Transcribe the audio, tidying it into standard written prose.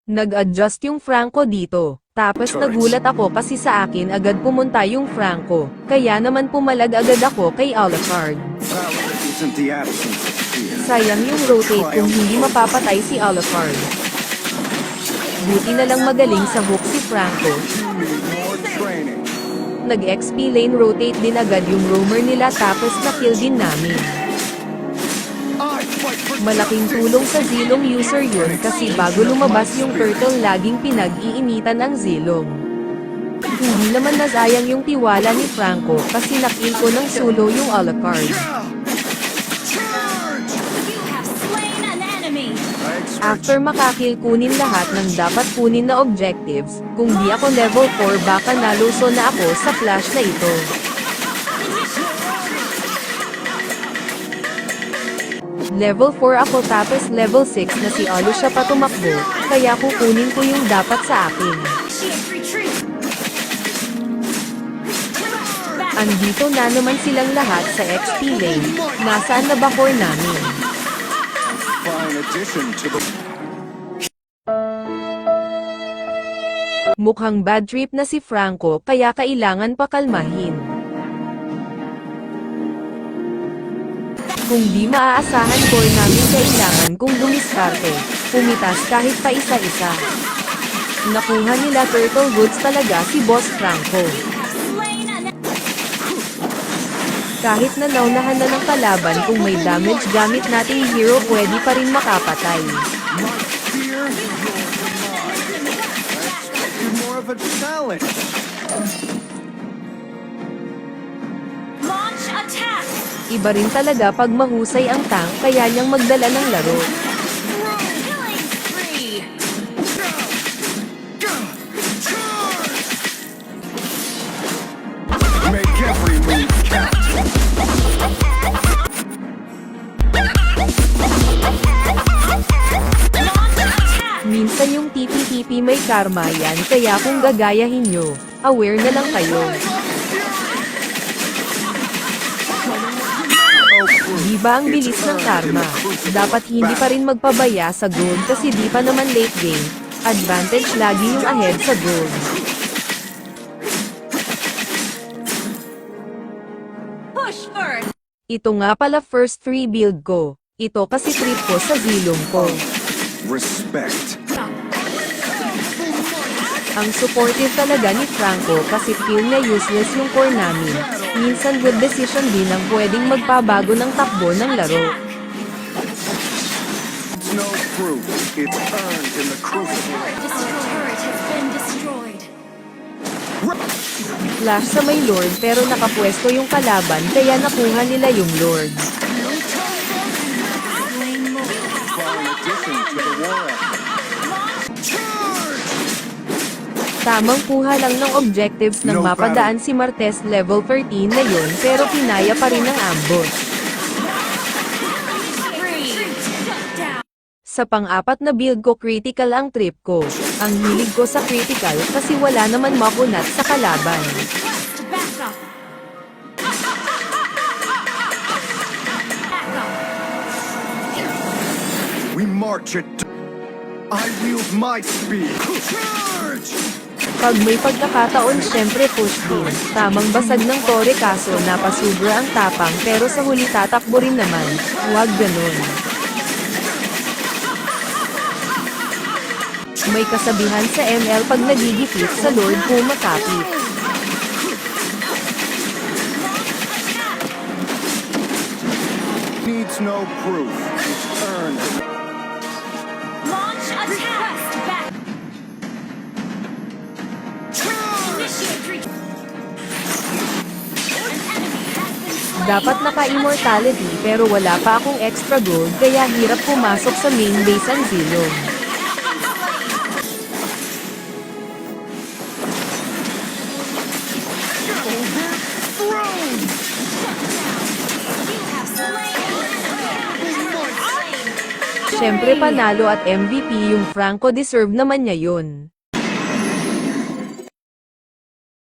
Nag-adjust yung Franco dito. Tapos nagulat ako kasi sa akin agad pumunta yung Franco. Kaya naman pumalag agad ako kay Alucard. Sayang yung rotate kung hindi mapapatay si Alucard. Buti na lang magaling sa hook si Franco. Nag-XP lane rotate din agad yung roamer nila tapos na-kill din namin. Malaking tulong sa Zilong user yun kasi bago lumabas yung turtle laging pinag-iinitan ang Zilong. Hindi naman nasayang yung tiwala ni Franco kasi na-kill ko ng solo yung Alucard. After makakill kunin lahat ng dapat kunin na objectives, kung di ako level 4 baka naluso na ako sa flash na ito. Level 4 ako tapos level 6 na si Alu siya pa tumakbo, kaya kukunin ko yung dapat sa akin. Andito na naman silang lahat sa XP lane, nasaan na ba core namin? Mukhang bad trip na si Franco kaya kailangan pakalmahin. Kung di maaasahan core namin kailangan kung dumiskarte, pumitas kahit pa isa-isa. Nakuha nila turtle goods talaga si Boss Franco. Kahit na naunahan na ng kalaban kung may damage gamit nating hero pwede pa rin makapatay. Iba rin talaga pag mahusay ang tank kaya niyang magdala ng laro. Minsan yung TP-TP may karma yan kaya kung gagayahin nyo, aware na lang kayo. Diba ang bilis ng karma? Dapat hindi pa rin magpabaya sa gold kasi di pa naman late game. Advantage lagi yung ahead sa gold. Ito nga pala first 3 build ko. Ito kasi trip ko sa Zilong ko. Respect. Ang supportive talaga ni Franco kasi feel niya useless yung core namin. Minsan good decision din ang pwedeng magpabago ng takbo ng laro. It's no proof. It's earned in the crucible. Flash sa may Lord pero nakapwesto yung kalaban kaya nakuha nila yung Lord. Tamang kuha lang ng objectives nang mapadaan si Martes level 13 na yun pero kinaya pa rin ang ambush. Sa pang-apat na build ko critical ang trip ko. Ang hilig ko sa critical kasi wala naman makunat sa kalaban. We march it. I wield my speed. Charge! Pag may pagkakataon syempre push din. Tamang basag ng tore kaso napasubra ang tapang pero sa huli tatakbo rin naman. Huwag ganun. May kasabihan sa ML pag nagigipit sa Lord kumakapit. Needs no proof. It's earned. Launch attack! Back! Dapat naka-immortality pero wala pa akong extra gold kaya hirap pumasok sa main base ang Zilong. Syempre panalo at MVP yung Franco deserve naman niya yun.